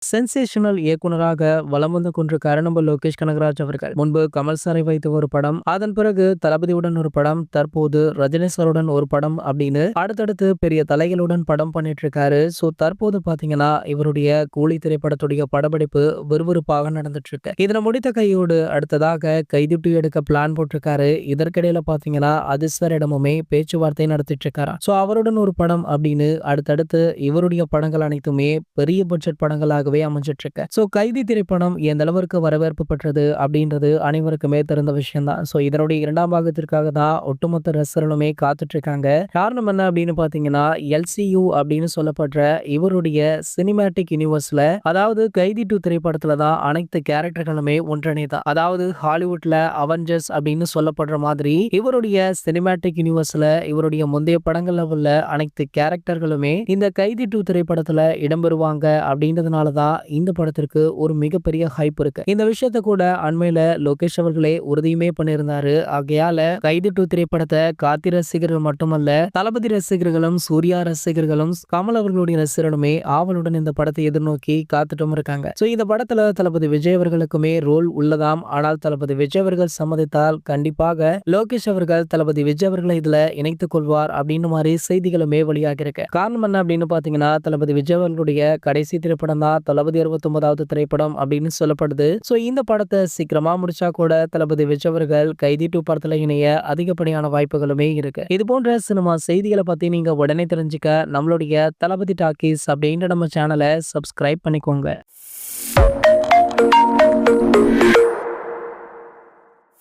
Sensational இயக்குனராக வலம் வந்து கொண்டிருக்காரு நம்ம லோகேஷ் கனகராஜ் அவர்கள். முன்பு கமல் சாரை வைத்து ஒரு படம், அதன் பிறகு தளபதியுடன் ஒரு படம், தற்போது ரஜினி சாருடன் ஒரு படம் அப்படின்னு அடுத்தடுத்து பெரிய தலைகளுடன் படம் பண்ணிட்டு இருக்காரு. சோ தற்போது பாத்தீங்கன்னா இவருடைய கூலி திரைப்படத்துடைய படப்பிடிப்பு விறுவிறுப்பாக நடந்துட்டு இருக்கு. இதனை முடித்த கையோடு அடுத்ததாக கைதி 2 எடுக்க பிளான் போட்டிருக்காரு. இதற்கிடையில பாத்தீங்கன்னா அதிர்ஷ்டரிடமுமே பேச்சுவார்த்தை நடத்திட்டு இருக்காரா. சோ அவருடன் ஒரு படம் அப்படின்னு அடுத்தடுத்து இவருடைய படங்கள் அனைத்துமே பெரிய பட்ஜெட் படங்களாகவே அமைஞ்சிட்டு இருக்கு. சோ கைதி திரைப்படம் எந்த அளவிற்கு வரவேற்பு பெற்றது அப்படின்றது அனைவருக்குமே தெரிந்த விஷயம் தான். சோ இதனுடைய 2ஆம் பாகத்திற்காக தான் ஒட்டுமொத்த ரசிகர்களுமே காத்துட்டு இருக்காங்க. காரணம் என்ன அப்படின்னு பாத்தீங்கன்னா எல்சியூ அப்படின்னு சொல்லப்படுற இவருடைய சினிமேட்டிக் யூனிவர்ஸ்ல, அதாவது கைதி 2 திரைப்படத்துல தான் அனைத்து கேரக்டர்களுமே ஒன்றிணைதான். அதாவது ஹாலிவுட்ல அவெஞ்சர்ஸ் அப்படின்னு சொல்லப்படுற மாதிரி இவருடைய சினிமேட்டிக் யூனிவர்ஸ்ல இவருடைய முந்தைய படங்கள்ல உள்ள அனைத்து கேரக்டர்களுமே இந்த கைதி 2 திரைப்படத்துல இடம்பெறுவாங்க அப்படின்றதுனால தான் இந்த படத்திற்கு ஒரு மிகப்பெரிய ஹைப் இருக்கு. இந்த விஷயத்தை கூட அண்மையில லோகேஷ் அவர்களே உறுதியுமே பண்ணியிருந்தாரு. ஆகையால கைதி 2 திரைப்படத்தை கார்த்தி ரசிகர்கள் மட்டுமல்ல, தளபதி ரசிகர்களும், சூர்யா ரசிகர்களும், கமல் அவர்களுடைய ரசிகர்களுமே ஆவலுடன் இந்த படத்தை எதிர்நோக்கி காத்துட்டும் இருக்காங்க. சோ இந்த படத்துல தளபதி விஜய் அவர்களுக்குமே ரோல் உள்ளதாம். ஆனால் தளபதி விஜய் அவர்கள் சம்மதித்தால் கண்டிப்பாக லோகேஷ் அவர்கள் தளபதி விஜய் அவர்களை இதுல இணைத்துக் கொள்வார் அப்படின்னு மாதிரி செய்திகளுமே வெளியாகி இருக்கு. காரணம் என்ன அப்படின்னு பாத்தீங்கன்னா தளபதி விஜய் அவர்களுடைய கடைசி திரைப்படம் தான் தளபதி 69வது திரைப்படம் அப்படின்னு சொல்லப்படுது. சோ இந்த படத்தை சீக்கிரமா முடிச்சா கூட தளபதி விஜய் அவர்கள் கைதி 2 படத்துல இணைய அதிகப்படியான வாய்ப்புகளுமே இருக்கு. இது போன்ற சினிமா செய்திகளை பத்தி நீங்க உடனே தெரிஞ்சுக்க நம்மளுடைய தளபதி டாக்கீஸ் அப்படின்ற நம்ம சேனலை சப்ஸ்கிரைப் பண்ணிக்கோங்க.